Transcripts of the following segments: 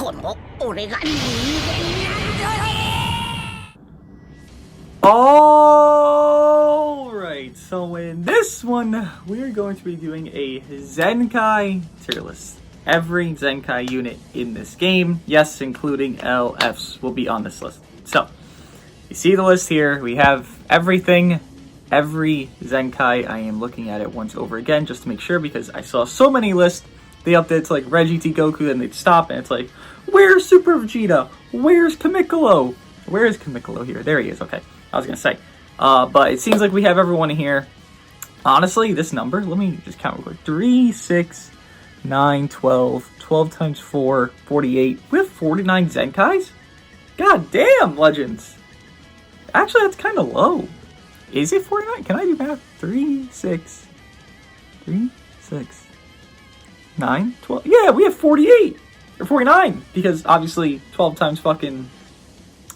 俺が人間なんだ。 Alright, so in this one, we are going to be doing a Zenkai tier list. Every Zenkai unit in this game, yes, including LFs, will be on this list. So, you see the list here, we have everything, every Zenkai. I am looking at it once over again just to make sure, because I saw so many lists. They updated to like GT Goku, and they'd stop, and it's like, where's Super Vegeta? Where's Kamikolo? Where is Kamikolo here? There he is, okay. I was gonna say. But it seems like we have everyone here. Honestly, this number, let me just count real quick. 3, 6, 9, 12. 12 times 4, 48. We have 49 Zenkais? God damn, Legends. Actually, that's kind of low. Is it 49? Can I do math? 3, 6. 3, 6. 9, 12. Yeah, we have 48. Or 49. Because obviously 12 times fucking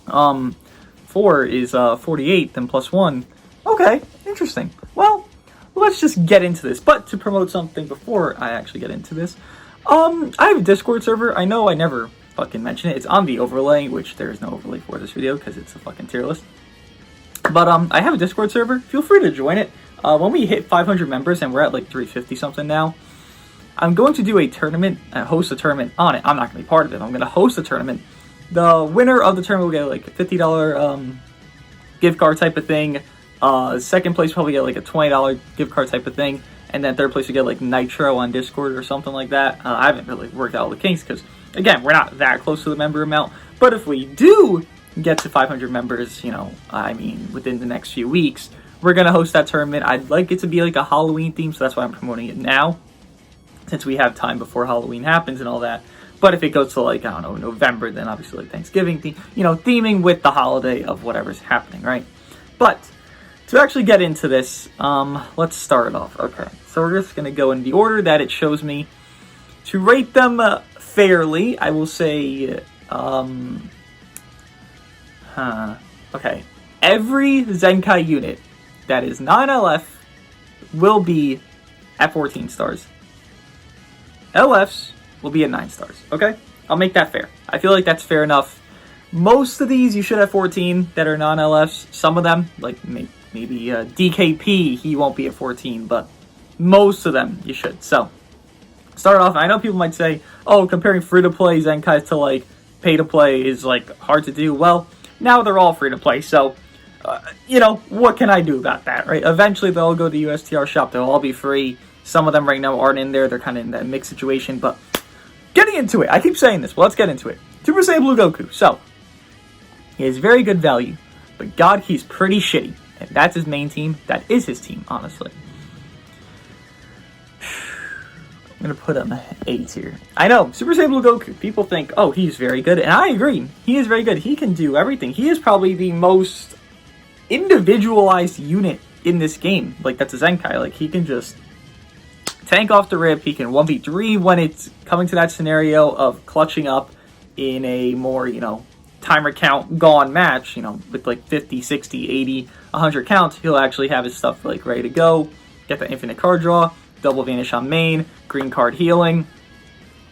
4 is 48, then plus 1. Okay, interesting. Well, let's just get into this. But to promote something before I actually get into this, I have a Discord server. I know I never fucking mention it. It's on the overlay, which there is no overlay for this video because it's a fucking tier list. But I have a Discord server. Feel free to join it. When we hit 500 members, and we're at like 350 something now, I'm going to do a tournament, host a tournament on it. I'm not going to be part of it. I'm going to host a tournament. The winner of the tournament will get like a $50 gift card type of thing. Second place probably get like a $20 gift card type of thing. And then third place will get like Nitro on Discord or something like that. I haven't really worked out all the kinks because, again, we're not that close to the member amount. But if we do get to 500 members, you know, I mean, within the next few weeks, we're going to host that tournament. I'd like it to be like a Halloween theme, so that's why I'm promoting it now, since we have time before Halloween happens and all that. But if it goes to like, I don't know, November, then obviously like Thanksgiving, you know, theming with the holiday of whatever's happening, right? But to actually get into this, let's start off. Okay, so we're just going to go in the order that it shows me. To rate them fairly, I will say, okay, every Zenkai unit that is non-LF will be at 14 stars. LFs will be at 9 stars, okay? I'll make that fair. I feel like that's fair enough. Most of these you should have 14 that are non-LFs. Some of them, like maybe DKP, he won't be at 14, but most of them you should. So, start off, I know people might say, oh, comparing free-to-play Zenkais to like pay-to-play is like hard to do. Well, now they're all free-to-play, so, you know, what can I do about that, right? Eventually they'll go to the USTR shop, they'll all be free. Some of them right now aren't in there, they're kind of in that mixed situation, but getting into it, I keep saying this, but let's get into it. Super Saiyan Blue Goku. So, he has very good value, but God, he's pretty shitty. And that's his main team. That is his team, honestly. I'm going to put him 8 here. I know, Super Saiyan Blue Goku, people think, oh, he's very good. And I agree, he is very good. He can do everything. He is probably the most individualized unit in this game. Like, that's a Zenkai. Like, he can just tank off the rip. He can 1v3 when it's coming to that scenario of clutching up in a more, you know, timer count gone match, you know, with like 50, 60, 80, 100 counts. He'll actually have his stuff like ready to go. Get the infinite card draw, double vanish on main, green card healing,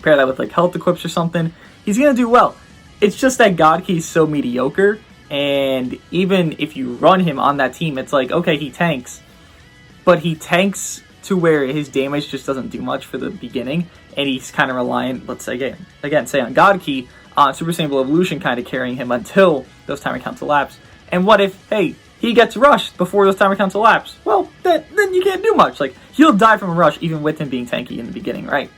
pair that with like health equips or something. He's gonna do well. It's just that God Key's so mediocre, and even if you run him on that team, it's like, okay, he tanks, but he tanks to where his damage just doesn't do much for the beginning, and he's kind of reliant, let's say again, say on God Key, on Super Saiyan Blue Evolution kind of carrying him until those timer counts elapse. And what if, hey, he gets rushed before those timer counts elapse? Well, then you can't do much. Like, he'll die from a rush even with him being tanky in the beginning, right?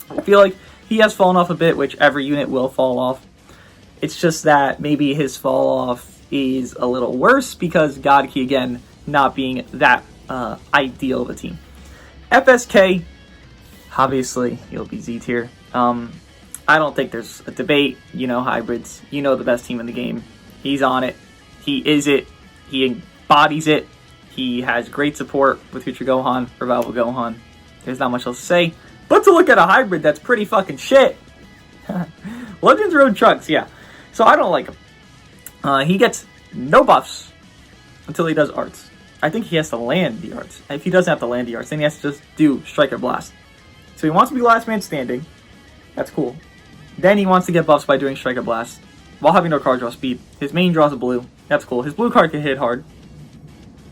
I feel like he has fallen off a bit, which every unit will fall off. It's just that maybe his fall off is a little worse because God Key, again, not being that ideal of a team. FSK, obviously, he'll be Z tier. I don't think there's a debate. You know hybrids. You know the best team in the game. He's on it. He is it. He embodies it. He has great support with Future Gohan, Revival Gohan. There's not much else to say. But to look at a hybrid that's pretty fucking shit. Legends Road Trunks, yeah. So I don't like him. He gets no buffs until he does arts. I think he has to land the arts. If he doesn't have to land the arts, then he has to just do Striker Blast. So he wants to be last man standing. That's cool. Then he wants to get buffs by doing Strike or Blast while having no card draw speed. His main draws a blue. That's cool. His blue card can hit hard,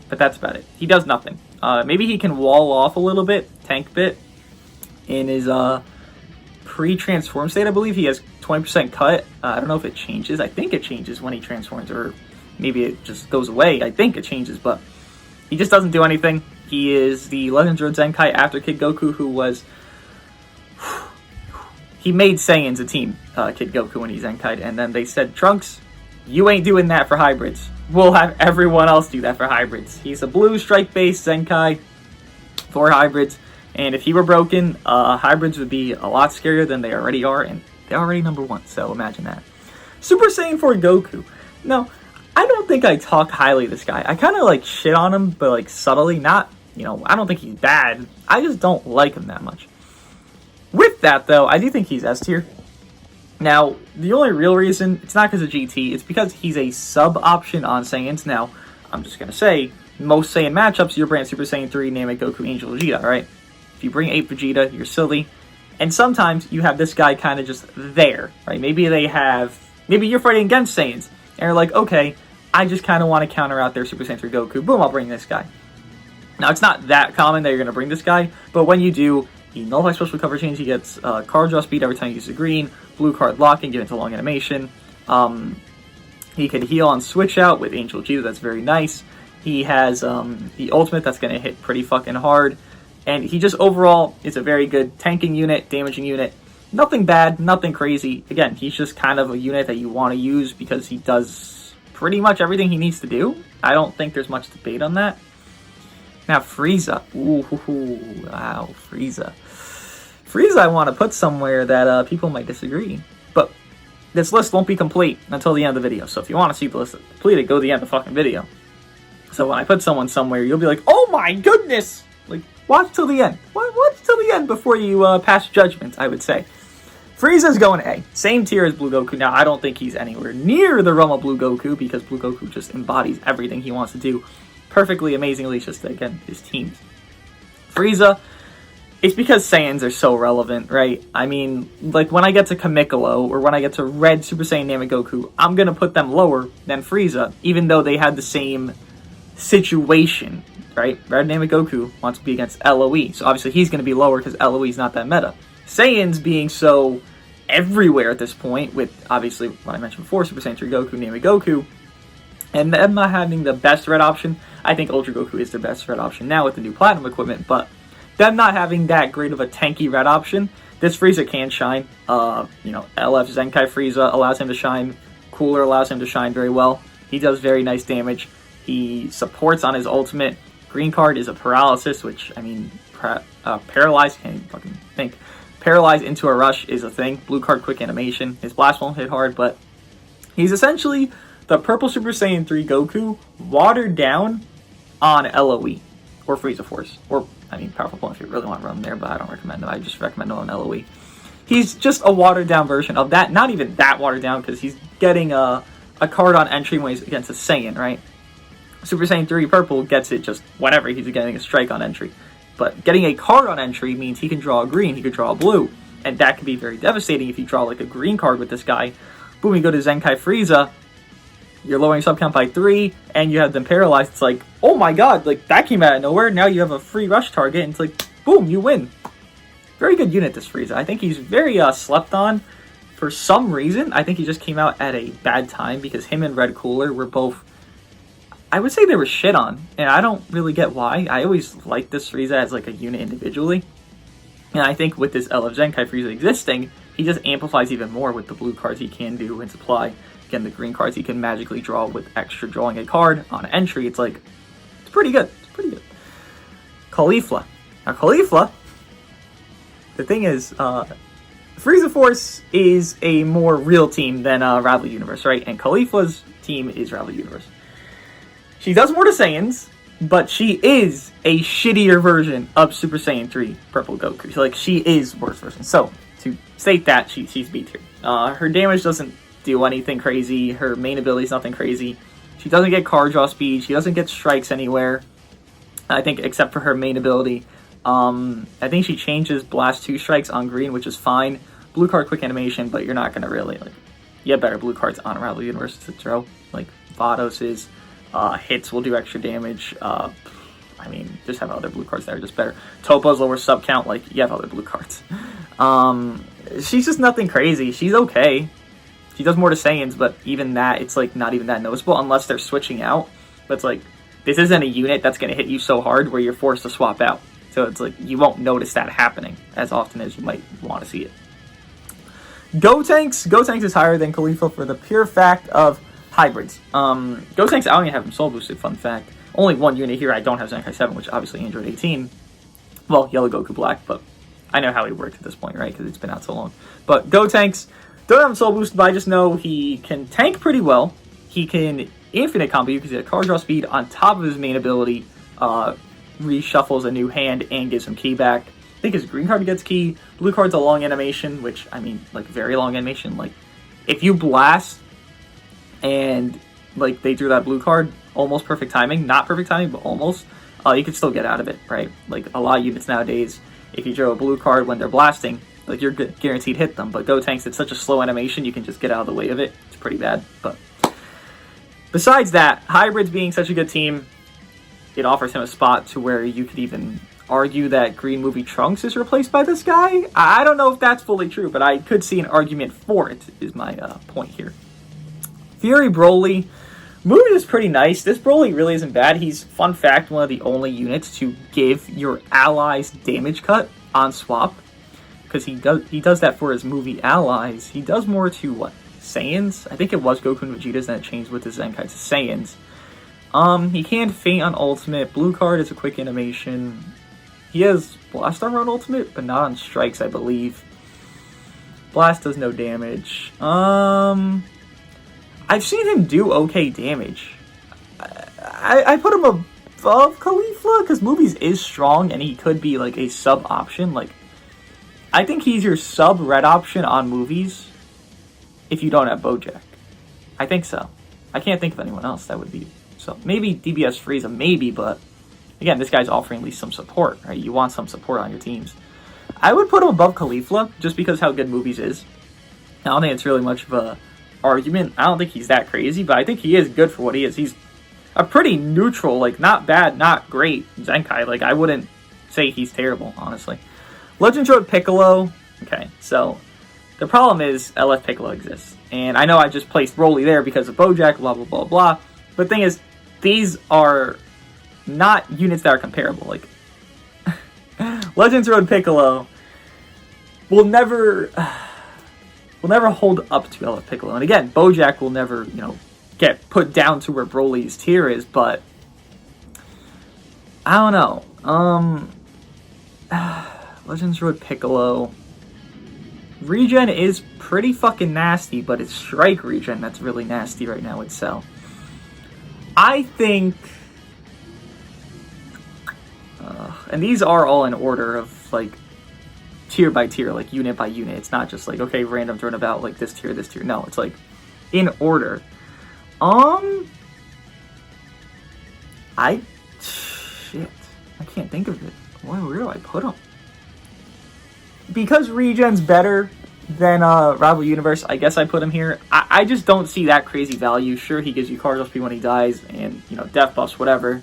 but that's about it. He does nothing. Maybe he can wall off a little bit, tank bit, in his pre-transform state. I believe he has 20% cut. I don't know if it changes. I think it changes when he transforms, or maybe it just goes away. I think it changes, but he just doesn't do anything. He is the Legends Road Zenkai after Kid Goku, who was... He made Saiyans a team, Kid Goku, when he Zenkai'd, and then they said, Trunks, you ain't doing that for hybrids. We'll have everyone else do that for hybrids. He's a blue strike-based Zenkai for hybrids, and if he were broken, hybrids would be a lot scarier than they already are, and they're already #1, so imagine that. Super Saiyan 4 Goku. No, I don't think I talk highly of this guy. I kind of, like, shit on him, but, like, subtly. Not, you know, I don't think he's bad. I just don't like him that much. With that, though, I do think he's S tier. Now, the only real reason, it's not because of GT, it's because he's a sub-option on Saiyans. Now, I'm just going to say, most Saiyan matchups, you're brand Super Saiyan 3, Namek Goku, Angel Vegeta, right? If you bring 8 Vegeta, you're silly. And sometimes you have this guy kind of just there, right? Maybe you're fighting against Saiyans, and you're like, okay, I just kind of want to counter out their Super Saiyan 3 Goku. Boom, I'll bring this guy. Now, it's not that common that you're going to bring this guy, but when you do, he nullifies special cover change, he gets card draw speed every time he uses a green, blue card locking, get into long animation. He could heal on switch out with Angel Vegeta, that's very nice. He has the ultimate that's going to hit pretty fucking hard. And he just overall is a very good tanking unit, damaging unit. Nothing bad, nothing crazy. Again, he's just kind of a unit that you want to use because he does pretty much everything he needs to do. I don't think there's much debate on that. Now, Frieza. Ooh, wow, Frieza. Frieza I want to put somewhere that people might disagree. But this list won't be complete until the end of the video. So if you want to see the list completed, go to the end of the fucking video. So when I put someone somewhere, you'll be like, oh my goodness! Like, watch till the end. Watch till the end before you pass judgment, I would say. Frieza's going A. Same tier as Blue Goku. Now, I don't think he's anywhere near the realm of Blue Goku because Blue Goku just embodies everything he wants to do perfectly, amazingly. It's just, again, his teams. Frieza, it's because Saiyans are so relevant, right? I mean, like, when I get to Kamikolo or when I get to Red Super Saiyan Namek Goku, I'm going to put them lower than Frieza, even though they had the same situation, right? Red Namek Goku wants to be against LOE, so obviously he's going to be lower because LOE is not that meta. Saiyans being so everywhere at this point, with obviously what I mentioned before, Super Saiyan 3 Goku, Namek Goku, and them not having the best red option. I think Ultra Goku is the best red option now with the new Platinum equipment, but them not having that great of a tanky red option, this Frieza can shine. You know, LF Zenkai Frieza allows him to shine. Cooler allows him to shine very well. He does very nice damage. He supports on his ultimate. Green card is a paralysis, which, I mean, paralyzed, can't even fucking think. Paralyzed into a rush is a thing. Blue card, quick animation. His blast won't hit hard, but he's essentially the purple Super Saiyan 3 Goku watered down on LOE or Frieza Force. Or, I mean, Powerful Point if you really want to run him there, but I don't recommend it. I just recommend him on LOE. He's just a watered down version of that. Not even that watered down because he's getting a card on entry when he's against a Saiyan, right? Super Saiyan 3 Purple gets it just whenever he's getting a strike on entry. But getting a card on entry means he can draw a green, he could draw a blue. And that can be very devastating if you draw like a green card with this guy. Boom, you go to Zenkai Frieza, you're lowering sub count by 3, and you have them paralyzed. It's like, oh my god, like that came out of nowhere. Now you have a free rush target, and it's like, boom, you win. Very good unit, this Frieza. I think he's very slept on. For some reason, I think he just came out at a bad time because him and Red Cooler were both, I would say they were shit on, and I don't really get why. I always liked this Frieza as like a unit individually. And I think with this LF Zenkai Frieza existing, he just amplifies even more with the blue cards he can do and supply. Again, the green cards he can magically draw with extra drawing a card on entry. It's like, it's pretty good. It's pretty good. Caulifla. Now, Caulifla, the thing is, Frieza Force is a more real team than Ravel Universe, right? And Caulifla's team is Ravel Universe. She does more to Saiyans, but she is a shittier version of Super Saiyan 3 Purple Goku. So, like, she is worse version. So, to state that, she's B tier. Her damage doesn't do anything crazy. Her main ability is nothing crazy. She doesn't get card draw speed. She doesn't get strikes anywhere. I think, except for her main ability. I think she changes Blast 2 strikes on green, which is fine. blue card quick animation, but you're not gonna really like. You have better blue cards on Rival Universe to throw, like Vados's. Hits will do extra damage. I mean, just have other blue cards that are just better. Topo's lower sub count, like, you have other blue cards. She's just nothing crazy. She's okay. She does more to Saiyans, but even that, it's, like, not even that noticeable unless they're switching out. But it's like, this isn't a unit that's going to hit you so hard where you're forced to swap out. So it's like, you won't notice that happening as often as you might want to see it. Gotenks. Gotenks is higher than Caulifla for the pure fact of hybrids. Gotenks, I don't even have him soul boosted, fun fact. Only one unit here, I don't have Zenkai 7, which obviously Android 18. Well, Yellow Goku Black, but I know how he worked at this point, right? Because it's been out so long. But Gotenks, don't have him soul boosted, but I just know he can tank pretty well. He can infinite combo because he has card draw speed on top of his main ability, reshuffles a new hand and gives him key back. I think his green card gets key. Blue card's a long animation, which, I mean, like, very long animation. Like, if you blast and, like, they drew that blue card, almost perfect timing. Not perfect timing, but almost. You can still get out of it, right? Like, a lot of units nowadays, if you draw a blue card when they're blasting, like, you're guaranteed hit them. But Gotenks, it's such a slow animation, you can just get out of the way of it. It's pretty bad, but besides that, hybrids being such a good team, it offers him a spot to where you could even argue that Green Movie Trunks is replaced by this guy. I don't know if that's fully true, but I could see an argument for it, is my point here. Fury Broly. Movie is pretty nice. This Broly really isn't bad. He's, fun fact, one of the only units to give your allies damage cut on swap. Because he does that for his movie allies. He does more to, what, Saiyans? I think it was Goku and Vegeta's, then it changed with the Zenkai to Saiyans. He can feint on ultimate. Blue card is a quick animation. He has Blast Armor on ultimate, but not on strikes, I believe. Blast does no damage. I've seen him do okay damage. I put him above Caulifla because Movies is strong and he could be like a sub option. Like, I think he's your sub red option on Movies if you don't have Bojack. I think so. I can't think of anyone else that would be so. Maybe DBS Frieza, maybe, but again, this guy's offering at least some support, right? You want some support on your teams. I would put him above Caulifla just because how good Movies is. I don't think it's really much of a argument. I don't think he's that crazy, but I think he is good for what he is. He's a pretty neutral, like, not bad, not great Zenkai. Like, I wouldn't say he's terrible, honestly. Legend Road Piccolo. Okay, so the problem is LF Piccolo exists. And I know I just placed Broly there because of Bojack, blah, blah, blah, blah. But the thing is, these are not units that are comparable. Like, Legends Road Piccolo will never hold up to LF Piccolo. And again, Bojack will never, get put down to where Broly's tier is, but I don't know. Legends Road Piccolo. Regen is pretty fucking nasty, but it's Strike Regen that's really nasty right now with Cell. I think, and these are all in order of, like, tier by tier, like, unit by unit. It's not just, like, okay, random thrown about, like, this tier. No, it's, like, in order. Shit. I can't think of it. Where do I put them? Because Regen's better than Rival Universe, I guess I put him here. I just don't see that crazy value. Sure, he gives you card speed when he dies, and, death buffs, whatever.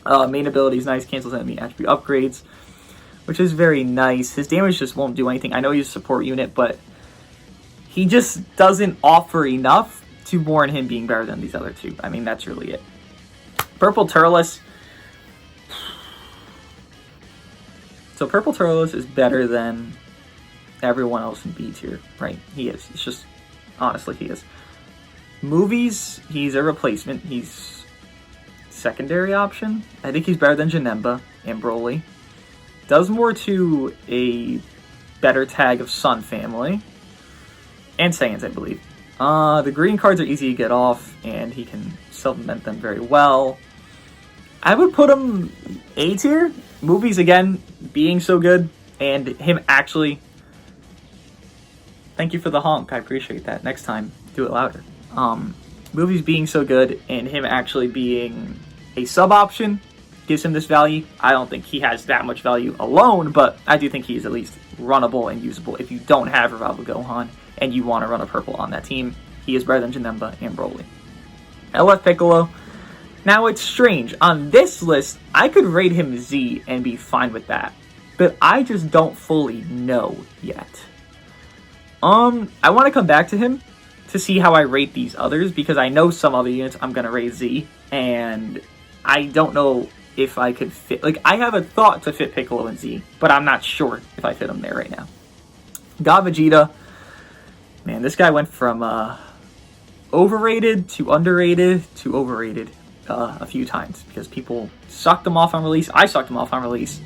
Main ability is nice, cancels enemy attribute upgrades, which is very nice. His damage just won't do anything. I know he's a support unit, but he just doesn't offer enough to warrant him being better than these other two. I mean, that's really it. Purple Turles. So Purple Turles is better than everyone else in B tier, right? He is. It's just, honestly, he is. Movies, he's a replacement. He's secondary option. I think he's better than Janemba and Broly. Does more to a better tag of Sun family. And Saiyans, I believe. The green cards are easy to get off, and he can supplement them very well. I would put him A tier. Movies, again, being so good, and him actually... Thank you for the honk. I appreciate that. Next time, do it louder. Movies being so good, and him actually being a sub option, gives him this value. I don't think he has that much value alone, but I do think he is at least runnable and usable. If you don't have Revival Gohan and you want to run a purple on that team, he is better than Janemba and Broly. LF Piccolo. Now it's strange. On this list, I could rate him Z and be fine with that. But I just don't fully know yet. I want to come back to him to see how I rate these others, because I know some other units I'm going to rate Z, and I don't know if I could fit... Like, I have a thought to fit Piccolo and Z, but I'm not sure if I fit him there right now. God Vegeta. Man, this guy went from overrated to underrated to overrated a few times, because people sucked him off on release. I sucked him off on release,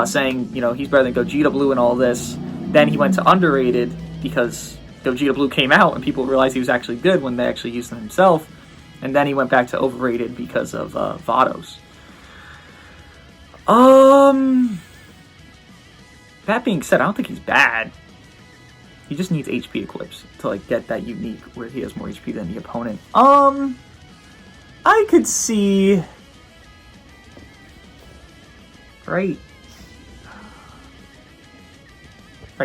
saying, you know, he's better than Gogeta Blue and all this. Then he went to underrated because Gogeta Blue came out and people realized he was actually good when they actually used him himself. And then he went back to overrated because of Vados. That being said, I don't think he's bad. He just needs HP equips to like get that unique where he has more HP than the opponent. I could see right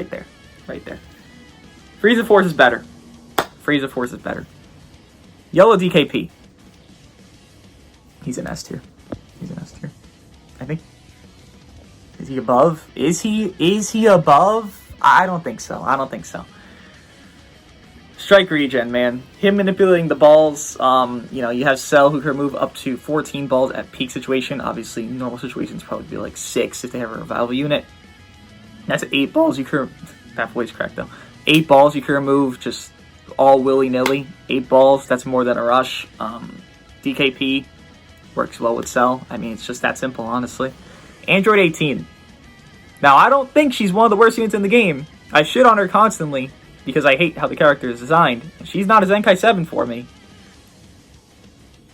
there. Frieza Force is better. Yellow DKP. He's an S tier. I think. Is he above? Is he above? I don't think so. Strike regen, man. Him manipulating the balls. You know, you have Cell who can remove up to 14 balls at peak situation. Obviously, normal situations probably be like 6 if they have a revival unit. That's 8 balls you can... That voice crack though. 8 balls you can remove just all willy-nilly. 8 balls, that's more than a rush. DKP works well with Cell. I mean, it's just that simple, honestly. Android 18. Now, I don't think she's one of the worst units in the game. I shit on her constantly because I hate how the character is designed. She's not a Zenkai 7 for me.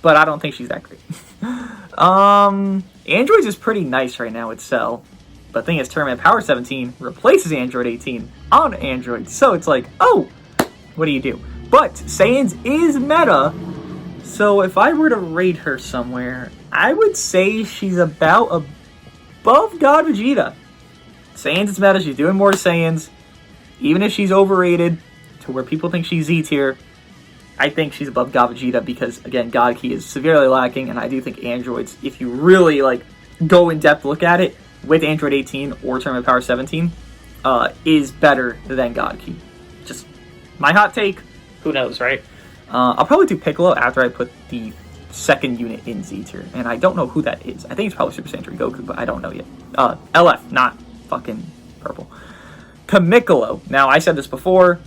But I don't think she's that great. Androids is pretty nice right now with Cell. But the thing is, Tournament Power 17 replaces Android 18 on Android. So it's like, oh, what do you do? But Saiyans is meta. So if I were to rate her somewhere, I would say she's about above God Vegeta. Saiyans is meta. She's doing more Saiyans. Even if she's overrated to where people think she's Z tier, I think she's above God Vegeta because, again, God Ki is severely lacking. And I do think Androids, if you really like go in depth look at it, with Android 18 or Tournament Power 17, is better than God Ki. Just my hot take. Who knows, right? I'll probably do Piccolo after I put the second unit in Z tier. And I don't know who that is. I think it's probably Super Saiyan 3 Goku, but I don't know yet. LF, not fucking purple. Kamikolo. Now, I said this before.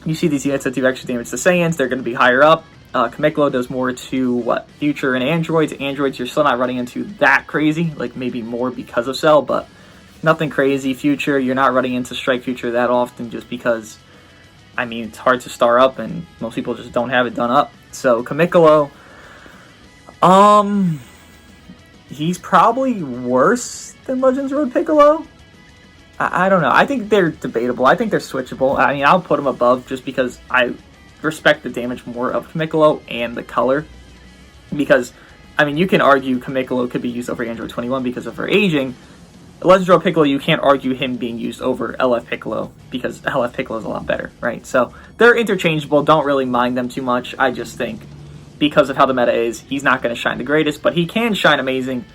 You see these units that do extra damage to Saiyans. They're going to be higher up. Kamikolo does more to, Future and Androids. Androids, you're still not running into that crazy. Like, maybe more because of Cell, but nothing crazy. Future, you're not running into Strike Future that often just because, I mean, it's hard to star up, and most people just don't have it done up. So, Kamikolo, he's probably worse than Legends Road Piccolo. I don't know. I think they're debatable. I think they're switchable. I mean, I'll put them above just because I respect the damage more of Kamikolo and the color. Because, I mean, you can argue Kamikolo could be used over Android 21 because of her aging. Legends Road Piccolo, you can't argue him being used over LF Piccolo because LF Piccolo is a lot better, right? So, they're interchangeable. Don't really mind them too much. I just think because of how the meta is, he's not going to shine the greatest, but he can shine amazing.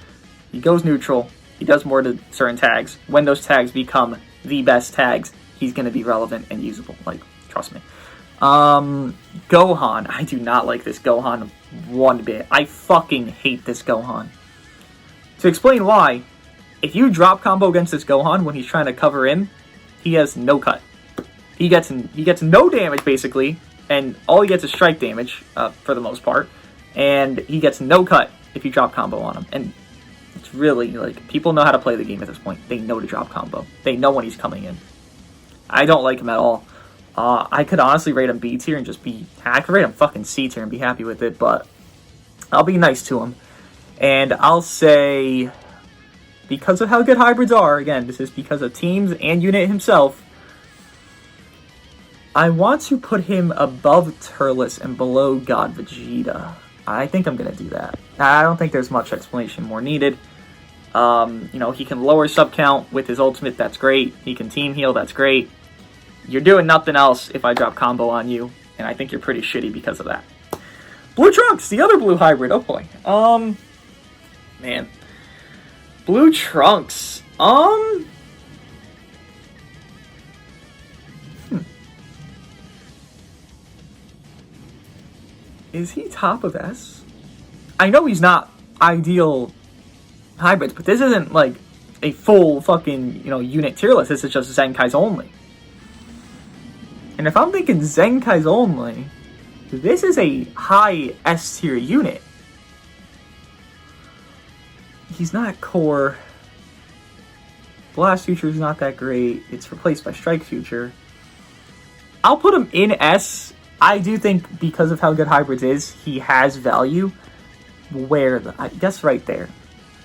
He goes neutral. He does more to certain tags. When those tags become the best tags, he's going to be relevant and usable. Like, trust me. Gohan. I do not like this Gohan one bit. I fucking hate this Gohan. To explain why, if you drop combo against this Gohan when he's trying to cover in, he has no cut. He gets no damage, basically, and all he gets is strike damage, for the most part, and he gets no cut if you drop combo on him. And it's really, like, people know how to play the game at this point. They know to drop combo. They know when he's coming in. I don't like him at all. I could honestly rate him B tier and just be... I could rate him fucking C tier and be happy with it, but I'll be nice to him. And I'll say, because of how good hybrids are, again, this is because of teams and unit himself, I want to put him above Turles and below God Vegeta. I think I'm going to do that. I don't think there's much explanation more needed. You know, he can lower sub count with his ultimate, that's great. He can team heal, that's great. You're doing nothing else if I drop combo on you, and I think you're pretty shitty because of that. Blue Trunks, the other blue hybrid, oh boy. Man. Blue Trunks, Is he top of S? I know he's not ideal hybrids, but this isn't like a full fucking, you know, unit tier list. This is just Zenkai's only. And if I'm thinking Zenkai's only, this is a high S tier unit. He's not core. Blast Future is not that great. It's replaced by Strike Future. I'll put him in S. I do think because of how good Hybrids is, he has value. I guess right there.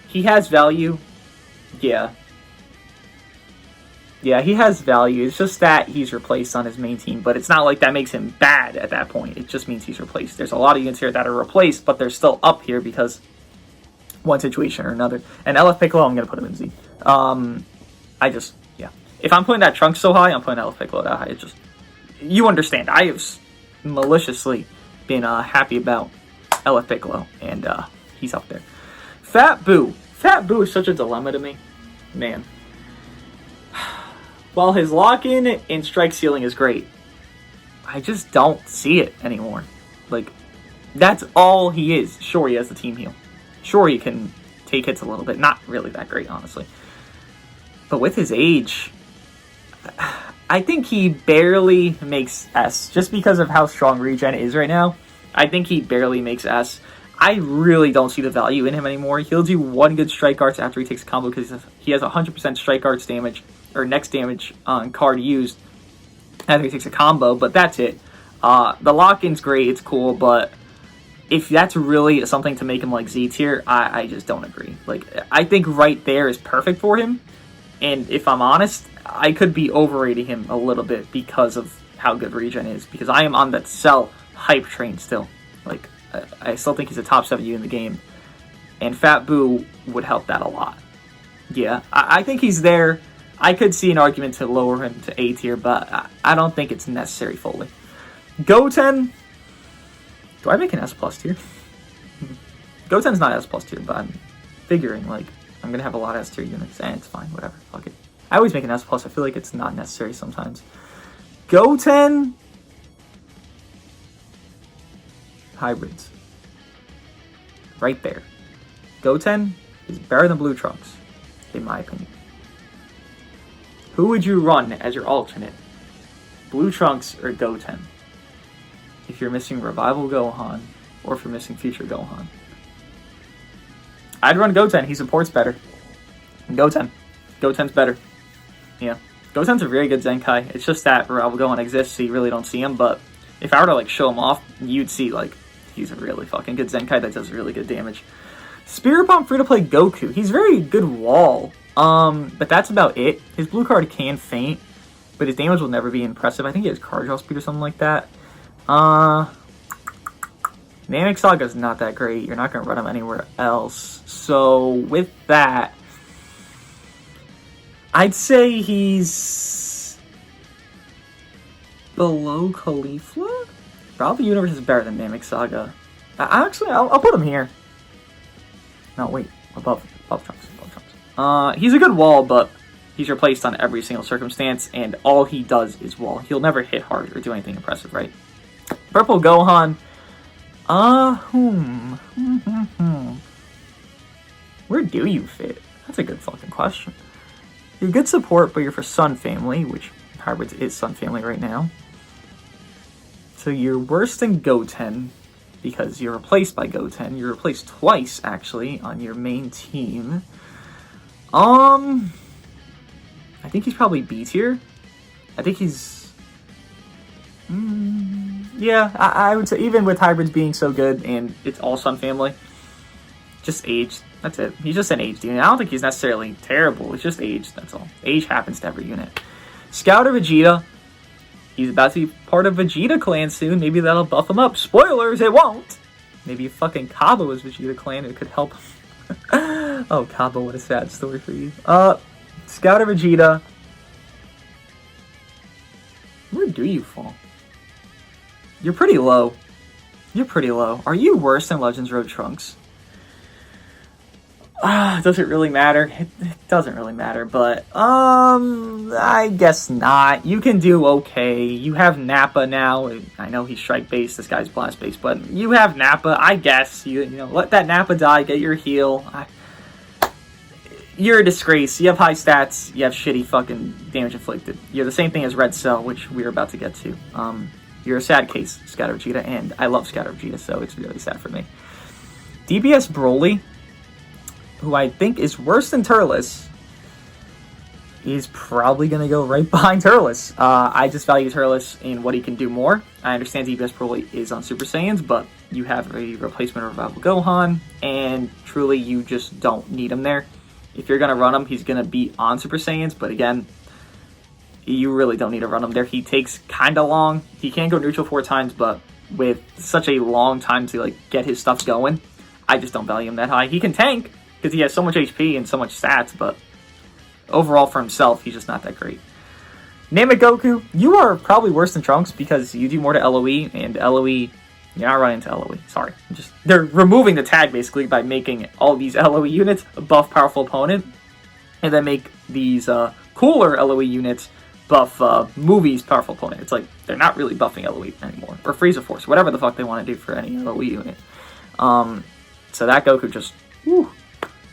He has value. Yeah. Yeah, he has value. It's just that he's replaced on his main team, but it's not like that makes him bad at that point. It just means he's replaced. There's a lot of units here that are replaced, but they're still up here because one situation or another. And LF Piccolo, I'm going to put him in Z. Yeah. If I'm putting that Trunks so high, I'm putting LF Piccolo that high. It just, you understand. I have maliciously been happy about LF Piccolo, and he's up there. Fat Boo. Fat Boo is such a dilemma to me. Man. While his lock-in and strike ceiling is great, I just don't see it anymore. Like, that's all he is. Sure, he has the team heal. Sure, he can take hits a little bit. Not really that great, honestly. But with his age, I think he barely makes S. Just because of how strong regen is right now, I think he barely makes S. I really don't see the value in him anymore. He'll do one good strike arts after he takes a combo because he has 100% strike arts damage, or next damage on card used after he takes a combo, but that's it. The lock-in's great, it's cool, but if that's really something to make him like Z tier, I just don't agree. Like, I think right there is perfect for him, and if I'm honest, I could be overrating him a little bit because of how good regen is, because I am on that Cell hype train still. Like, I still think he's a top 7 U in the game, and Fat Boo would help that a lot. Yeah, I think he's there. I could see an argument to lower him to A tier, but I don't think it's necessary fully. Goten, do I make an S plus tier? Goten's not S plus tier, but I'm figuring, like, I'm going to have a lot of S tier units, and it's fine, whatever, fuck it. I always make an S plus, I feel like it's not necessary sometimes. Goten, hybrids. Right there. Goten is better than Blue Trunks, in my opinion. Who would you run as your alternate? Blue Trunks or Goten? If you're missing Revival Gohan, or if you're missing Future Gohan. I'd run Goten, he supports better. Goten's better. Yeah. Goten's a very good Zenkai. It's just that Revival Gohan exists, so you really don't see him, but if I were to like show him off, you'd see like he's a really fucking good Zenkai that does really good damage. Spirit Bomb free-to-play Goku. He's very good wall. But that's about it. His blue card can faint, but his damage will never be impressive. I think he has card draw speed or something like that. Namek Saga's not that great. You're not going to run him anywhere else. So, with that, I'd say he's below Caulifla? Probably Universe is better than Namek Saga. I'll put him here. No, wait. Above Trunks. He's a good wall, but he's replaced on every single circumstance, and all he does is wall. He'll never hit hard or do anything impressive, right? Purple Gohan. Where do you fit? That's a good fucking question. You're good support, but you're for Sun Family, which Hybrids is Sun Family right now. So you're worse than Goten, because you're replaced by Goten. You're replaced twice, actually, on your main team. I think he's probably B tier. I think he's... yeah, I would say, even with Hybrids being so good, and it's all Sun Family, just age. That's it. He's just an age unit. I don't think he's necessarily terrible. It's just age, that's all. Age happens to every unit. Scout or Vegeta. He's about to be part of Vegeta clan soon. Maybe that'll buff him up. Spoilers, it won't. Maybe fucking Cabba was Vegeta clan. It could help him. Oh, Cabba, what a sad story for you. Scouter Vegeta. Where do you fall? You're pretty low. You're pretty low. Are you worse than Legends Road Trunks? Does it really matter? It doesn't really matter, but, I guess not. You can do okay. You have Nappa now. I know he's strike-based, this guy's blast-based, but you have Nappa, I guess. You know, let that Nappa die, get your heal. You're a disgrace. You have high stats. You have shitty fucking damage inflicted. You're the same thing as Red Cell, which we're about to get to. You're a sad case, Scatter Vegeta, and I love Scatter Vegeta, so it's really sad for me. DBS Broly, who I think is worse than Turles, is probably going to go right behind Turles. I just value Turles in what he can do more. I understand DBS Broly is on Super Saiyans, but you have a replacement of Fsk Gohan, and truly you just don't need him there. If you're going to run him, he's going to be on Super Saiyans, but again, you really don't need to run him there. He takes kind of long. He can go neutral 4 times, but with such a long time to like get his stuff going, I just don't value him that high. He can tank, because he has so much HP and so much stats, but overall for himself, he's just not that great. Namek Goku, you are probably worse than Trunks because you do more to LOE, and LOE, you're not running into LOE, sorry. They're removing the tag, basically, by making all these LOE units buff powerful opponent, and then make these cooler LOE units buff movies powerful opponent. It's like, they're not really buffing LOE anymore, or Frieza Force, whatever the fuck they want to do for any LOE unit. So that Goku just, whew.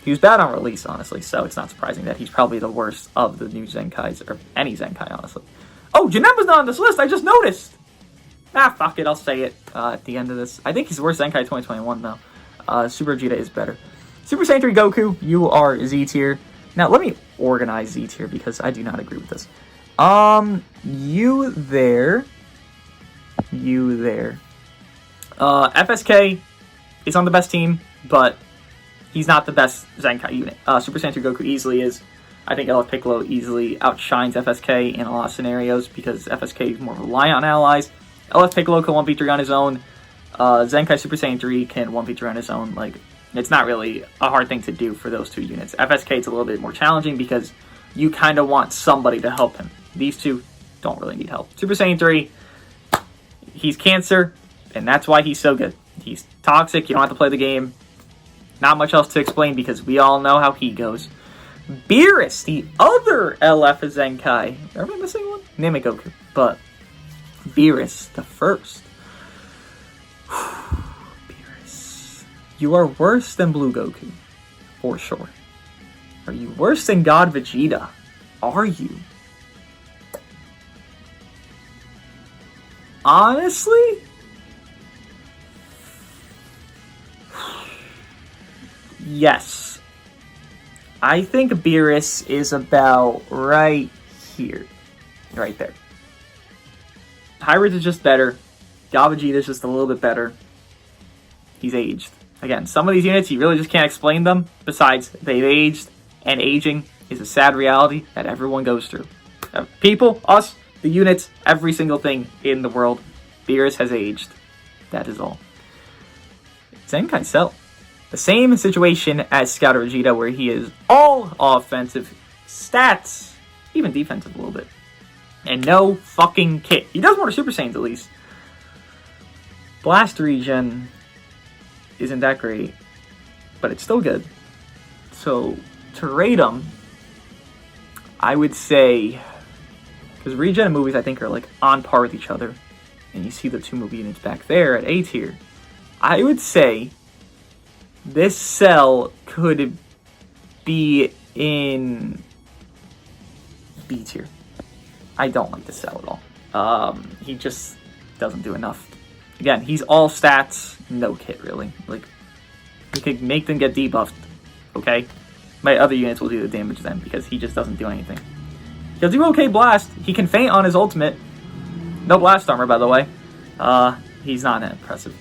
He was bad on release, honestly, so it's not surprising that he's probably the worst of the new Zenkais, or any Zenkai, honestly. Oh, Janemba's not on this list, I just noticed! Ah, fuck it, I'll say it at the end of this. I think he's the worst Zenkai 2021, though. Super Vegeta is better. Super Saiyan 3 Goku, you are Z tier. Now, let me organize Z tier, because I do not agree with this. You there. FSK is on the best team, but he's not the best Zenkai unit. Super Saiyan 3 Goku easily is. I think LF Piccolo easily outshines FSK in a lot of scenarios because FSK is more reliant on allies. LF Piccolo can 1v3 on his own. Zenkai Super Saiyan 3 can 1v3 on his own. Like, it's not really a hard thing to do for those two units. FSK is a little bit more challenging because you kind of want somebody to help him. These two don't really need help. Super Saiyan 3, he's cancer, and that's why he's so good. He's toxic, you don't have to play the game. Not much else to explain because we all know how he goes. Beerus, the other LF Zenkai. Am I missing one? Namek Goku. But Beerus, the first. Beerus. You are worse than Blue Goku. For sure. Are you worse than God Vegeta? Are you? Honestly? Yes. I think Beerus is about right here. Right there. Hybrids is just better. Vegeta is just a little bit better. He's aged. Again, some of these units, you really just can't explain them. Besides, they've aged, and aging is a sad reality that everyone goes through. People, us, the units, every single thing in the world. Beerus has aged. That is all. Zenkai Cell. The same situation as Scouter Vegeta, where he is all offensive stats, even defensive a little bit, and no fucking kit. He does more to Super Saiyans, at least. Blast regen isn't that great, but it's still good. So, to rate him, I would say, because regen and movies, I think, are like on par with each other, and you see the two movie units back there at A tier, I would say this cell could be in B tier. I don't like this cell at all. He just doesn't do enough. Again, he's all stats, no kit really. Like, we could make them get debuffed, okay? My other units will do the damage then because he just doesn't do anything. He'll do okay blast. He can feint on his ultimate. No blast armor, by the way. He's not that impressive.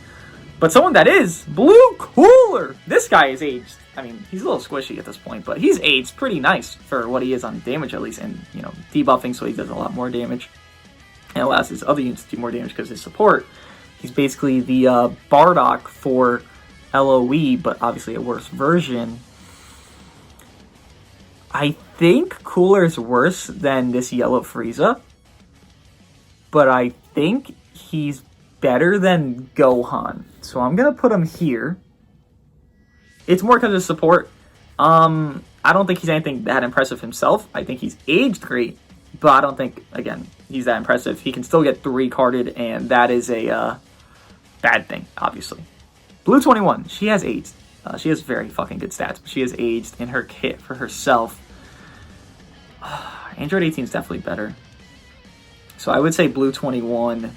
But someone that is Blue Cooler. This guy is aged. I mean, he's a little squishy at this point, but he's aged pretty nice for what he is on damage at least, and you know, debuffing so he does a lot more damage and allows his other units to do more damage because his support. He's basically the Bardock for LOE, but obviously a worse version. I think Cooler is worse than this yellow Frieza, but I think he's better than Gohan. So I'm going to put him here. It's more because of support. I don't think he's anything that impressive himself. I think he's aged great, but I don't think, again, he's that impressive. He can still get 3-carded, and that is a bad thing, obviously. Blue 21, she has aged. She has very fucking good stats, but she has aged in her kit for herself. Android 18 is definitely better. So I would say Blue 21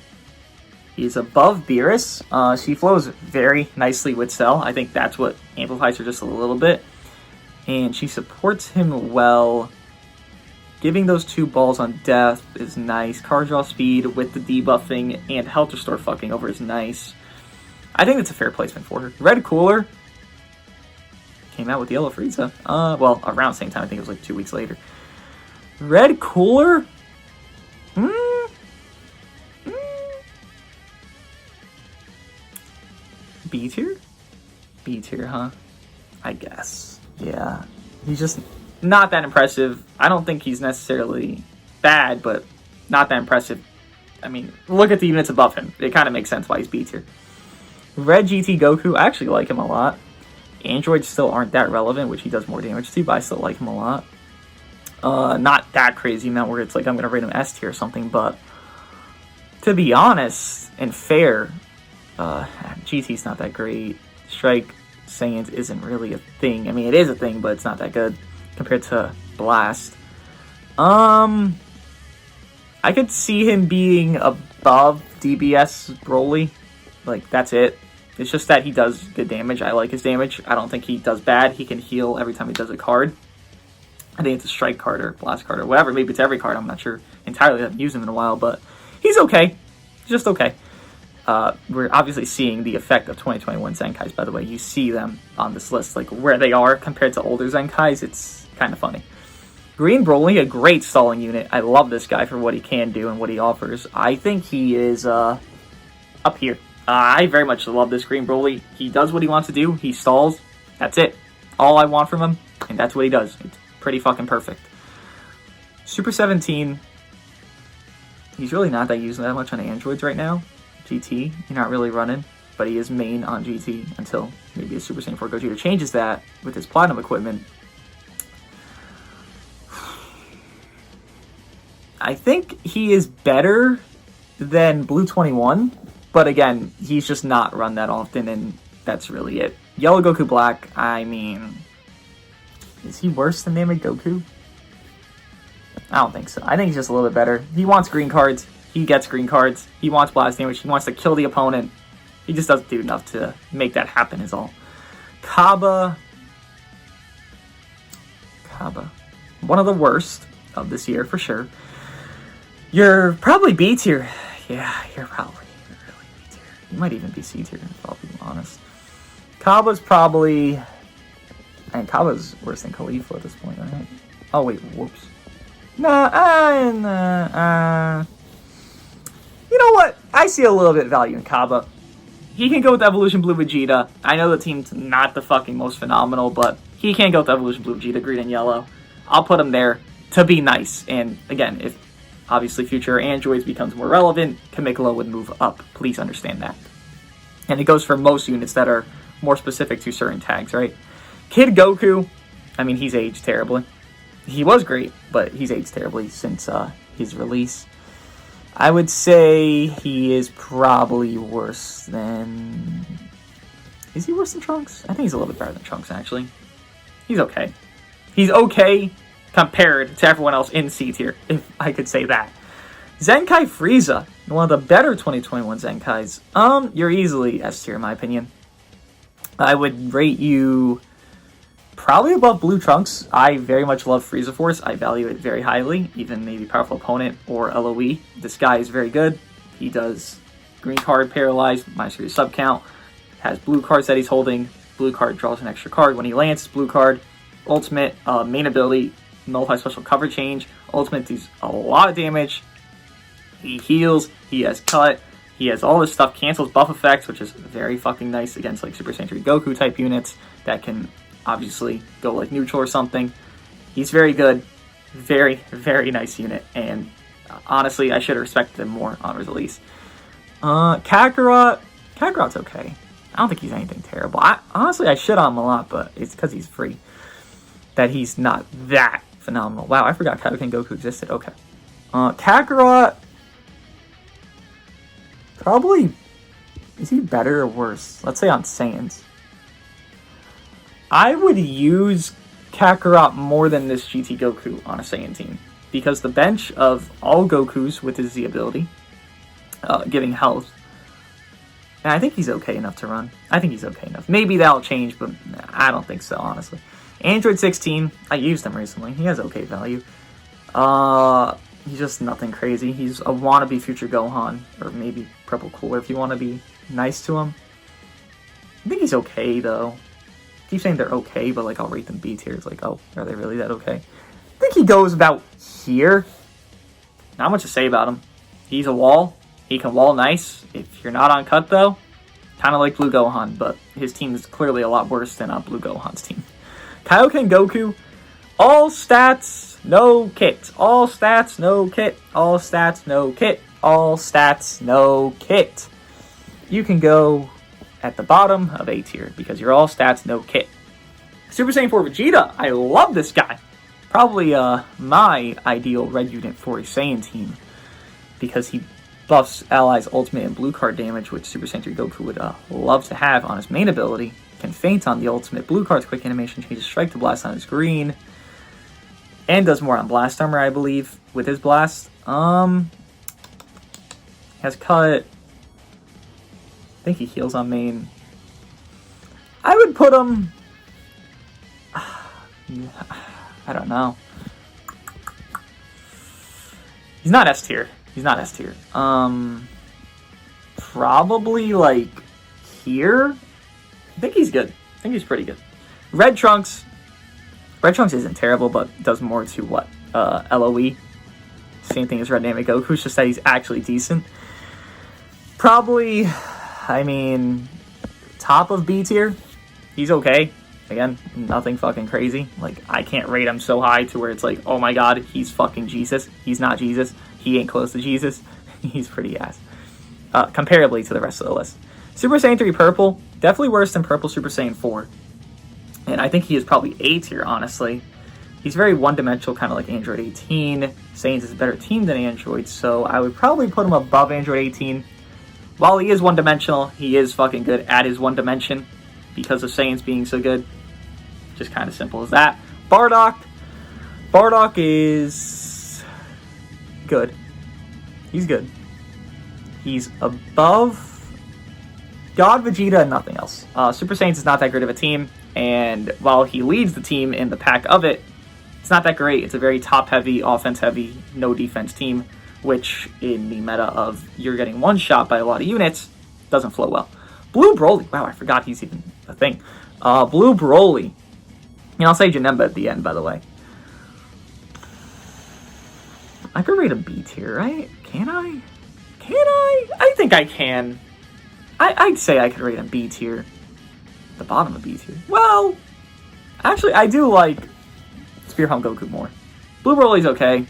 is above Beerus. She flows very nicely with Cell. I think that's what amplifies her just a little bit. And she supports him well. Giving those 2 balls on death is nice. Card draw speed with the debuffing and health restore fucking over is nice. I think it's a fair placement for her. Red Cooler came out with Yellow Frieza. Well, around the same time. I think it was like 2 weeks later. Red Cooler? B tier? B tier, huh? I guess. Yeah. He's just not that impressive. I don't think he's necessarily bad, but not that impressive. I mean, look at the units above him. It kind of makes sense why he's B tier. Red GT Goku, I actually like him a lot. Androids still aren't that relevant, which he does more damage to, but I still like him a lot. Not that crazy amount where it's like I'm going to rate him S tier or something, but to be honest and fair, GT's not that great. Strike Saiyans isn't really a thing. I mean, it is a thing, but it's not that good compared to Blast. I could see him being above DBS Broly. Like, that's it. It's just that he does good damage. I like his damage. I don't think he does bad. He can heal every time he does a card. I think it's a strike card or blast card or whatever. Maybe it's every card. I'm not sure entirely. I haven't used him in a while, but he's okay. He's just okay. We're obviously seeing the effect of 2021 Zenkais, by the way. You see them on this list, like where they are compared to older Zenkais. It's kind of funny. Green Broly, a great stalling unit. I love this guy for what he can do and what he offers. I think he is up here. I very much love this Green Broly. He does what he wants to do. He stalls. That's it. All I want from him, and that's what he does. It's pretty fucking perfect. Super 17. He's really not that used that much on androids right now. GT, you're not really running, but he is main on GT until maybe a Super Saiyan 4 Gogeta changes that with his Platinum equipment. I think he is better than Blue 21, but again, he's just not run that often, and that's really it. Yellow Goku Black, I mean, is he worse than Namek Goku? I don't think so. I think he's just a little bit better. He wants green cards. He gets green cards. He wants blast damage. He wants to kill the opponent. He just doesn't do enough to make that happen is all. Cabba. One of the worst of this year for sure. You're probably B tier. Yeah, you're really B tier. You might even be C tier, if I'll be honest. Cabba's probably... And Cabba's worse than Caulifla at this point, right? Oh, wait, whoops. You know what? I see a little bit of value in Cabba. He can go with Evolution Blue Vegeta. I know the team's not the fucking most phenomenal, but he can go with Evolution Blue Vegeta, green and yellow. I'll put him there to be nice. And again, if obviously future androids becomes more relevant, Kamikolo would move up. Please understand that. And it goes for most units that are more specific to certain tags, right? Kid Goku, I mean, he's aged terribly. He was great, but he's aged terribly since his release. I would say he is probably worse than... Is he worse than Trunks? I think he's a little bit better than Trunks, actually. He's okay. He's okay compared to everyone else in C tier, if I could say that. Zenkai Frieza, one of the better 2021 Zenkais. You're easily S tier, in my opinion. I would rate you... probably above Blue Trunks. I very much love Frieza Force. I value it very highly. Even maybe Powerful Opponent or LOE. This guy is very good. He does green card, paralyzed, minus your sub count. Has blue cards that he's holding. Blue card draws an extra card. When he lands, blue card. Ultimate, main ability, nullify special cover change. Ultimate does a lot of damage. He heals. He has cut. He has all this stuff. Cancels buff effects, which is very fucking nice against like Super Saiyan 3 Goku type units that can... obviously go like neutral or something. He's very good. Very, very nice unit. And honestly, I should have respected him more on release. Kakarot's okay. I don't think he's anything terrible. Honestly, I shit on him a lot, but it's because he's free that he's not that phenomenal. Wow, I forgot Kaioken Goku existed. Okay. Kakarot, probably, is he better or worse? Let's say on Saiyans. I would use Kakarot more than this GT Goku on a Saiyan team, because the bench of all Gokus with his Z ability, giving health, and I think he's okay enough to run. I think he's okay enough. Maybe that'll change, but I don't think so, honestly. Android 16, I used him recently. He has okay value. He's just nothing crazy. He's a wannabe future Gohan, or maybe Purple Cooler if you want to be nice to him. I think he's okay, though. I keep saying they're okay, but like I'll rate them B tier. It's like, oh, are they really that okay? I think he goes about here. Not much to say about him. He's a wall. He can wall nice. If you're not on cut, though, kind of like Blue Gohan, but his team is clearly a lot worse than Blue Gohan's team. Kaioken Goku, all stats, no kit. All stats, no kit. All stats, no kit. All stats, no kit. You can go at the bottom of A tier because you're all stats, no kit. Super Saiyan 4 Vegeta, I love this guy. Probably my ideal red unit for a Saiyan team because he buffs allies ultimate and blue card damage, which Super Saiyan 3 Goku would love to have on his main ability. Can feint on the ultimate. Blue card's quick animation changes strike to blast on his green. And does more on blast armor, I believe, with his blast. Has cut. I think he heals on main. I would put him... I don't know. He's not S tier. He's not S tier. Probably like here. I think he's good. I think he's pretty good. Red Trunks. Red Trunks isn't terrible, but does more to what? LOE. Same thing as Red Namek Goku, just that he's actually decent. Probably, I mean, top of B tier. He's okay. Again, nothing fucking crazy. Like, I can't rate him so high to where it's like, oh my god, he's fucking Jesus. He's not Jesus. He ain't close to Jesus. He's pretty ass. Comparably to the rest of the list. Super Saiyan 3 Purple, definitely worse than Purple Super Saiyan 4. And I think he is probably A tier, honestly. He's very one-dimensional, kind of like Android 18. Saiyans is a better team than Android, so I would probably put him above Android 18. While he is one-dimensional, he is fucking good at his one dimension because of Saiyans being so good. Just kind of simple as that. Bardock. Bardock is good. He's good. He's above God, Vegeta, and nothing else. Super Saiyans is not that great of a team, and while he leads the team in the pack of it, it's not that great. It's a very top-heavy, offense-heavy, no-defense team, which in the meta of you're getting one-shot by a lot of units, doesn't flow well. Blue Broly. Wow, I forgot he's even a thing. Blue Broly. And I'll say Janemba at the end, by the way. I could rate a B tier, right? Can I? Can I? I think I can. I'd say I could rate him B tier. The bottom of B tier. Well, actually, I do like Spear Pump Goku more. Blue Broly's okay.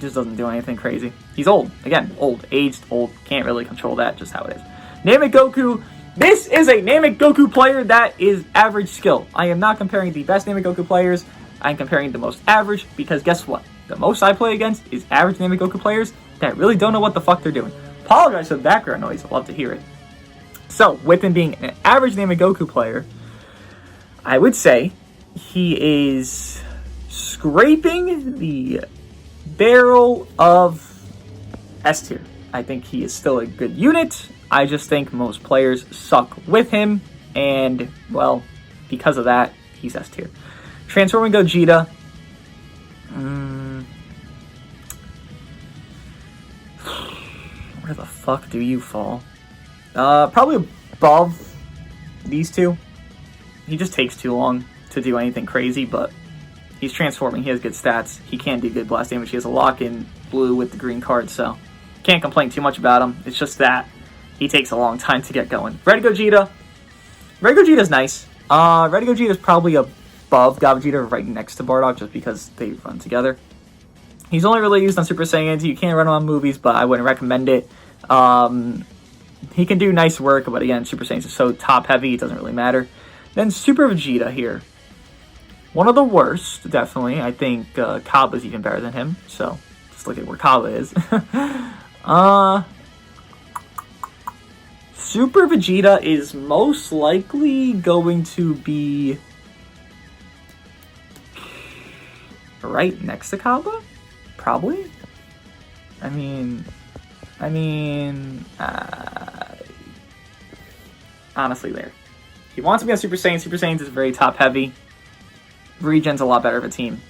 Just doesn't do anything crazy. He's old. Again, old. Aged, old. Can't really control that. Just how it is. Namek Goku. This is a Namek Goku player that is average skill. I am not comparing the best Namek Goku players. I'm comparing the most average because guess what? The most I play against is average Namek Goku players that really don't know what the fuck they're doing. Apologize for the background noise. I'd love to hear it. So, with him being an average Namek Goku player, I would say he is scraping the barrel of S tier. I think he is still a good unit. I just think most players suck with him, and, well, because of that, he's S tier. Transforming Gogeta. Where the fuck do you fall? Probably above these two. He just takes too long to do anything crazy, but he's transforming. He has good stats. He can do good blast damage. He has a lock-in blue with the green card, so can't complain too much about him. It's just that he takes a long time to get going. Red Gogeta. Red Gogeta's nice. Red Gogeta is probably a above God Vegeta, right next to Bardock, just because they run together. He's only really used on Super Saiyans. You can't run him on movies, but I wouldn't recommend it. He can do nice work, but again, Super Saiyans is so top-heavy, it doesn't really matter. Then Super Vegeta here. One of the worst, definitely. I think Cabba's even better than him, so just look at where Cabba is. Super Vegeta is most likely going to be right next to Cabba? Probably? I mean, honestly there. He wants to be on Super Saiyan. Super Saiyans is very top-heavy. Regen's a lot better of a team.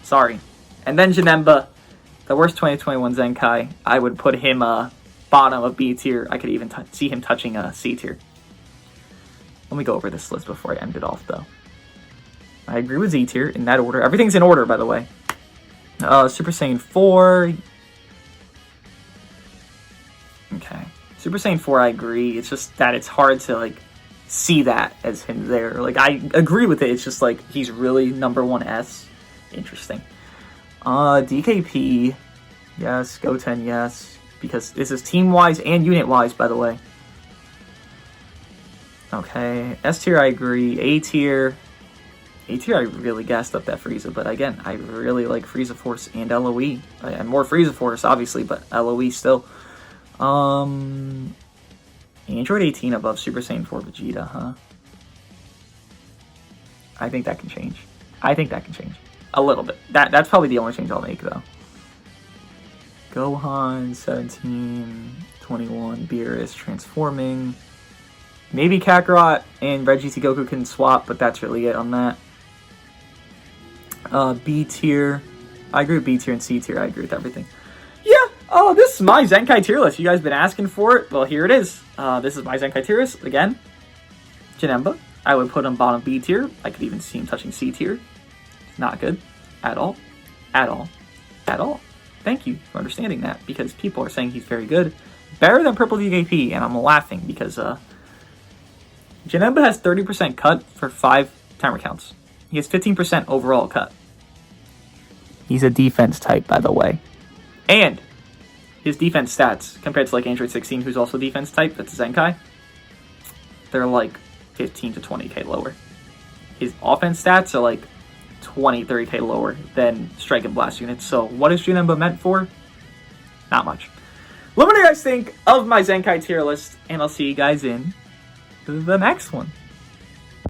Sorry. And then Janemba, the worst 2021 Zenkai. I would put him bottom of B tier. I could even see him touching C tier. Let me go over this list before I end it off, though. I agree with Z tier in that order. Everything's in order, by the way. Super Saiyan 4. Okay. Super Saiyan 4, I agree. It's just that it's hard to, like, see that as him there. Like, I agree with it. It's just, like, he's really number 1S. Interesting. DKP. Yes. Goten, yes. Because this is team-wise and unit-wise, by the way. Okay. S tier, I agree. A tier. A tier, I really gassed up that Frieza, but again, I really like Frieza Force and LOE. And more Frieza Force, obviously, but LOE still. Android 18 above Super Saiyan 4 Vegeta, huh? I think that can change. I think that can change. A little bit. That's probably the only change I'll make, though. Gohan, 17, 21, Beerus, transforming. Maybe Kakarot and GT Goku can swap, but that's really it on that. B tier. I agree with B tier and C tier. I agree with everything. Yeah, this is my Zenkai tier list. You guys have been asking for it. Well, here it is. This is my Zenkai tier list. Again, Janemba. I would put him bottom B tier. I could even see him touching C tier. Not good. At all. At all. At all. Thank you for understanding that, because people are saying he's very good. Better than Purple DKP, and I'm laughing because Janemba has 30% cut for 5 timer counts. He has 15% overall cut. He's a defense type, by the way. And his defense stats, compared to like Android 16, who's also defense type, that's Zenkai, they're like 15 to 20k lower. His offense stats are like 20, 30k lower than Strike and Blast units. So what is Janemba meant for? Not much. Let me know what you guys think of my Zenkai tier list, and I'll see you guys in the next one.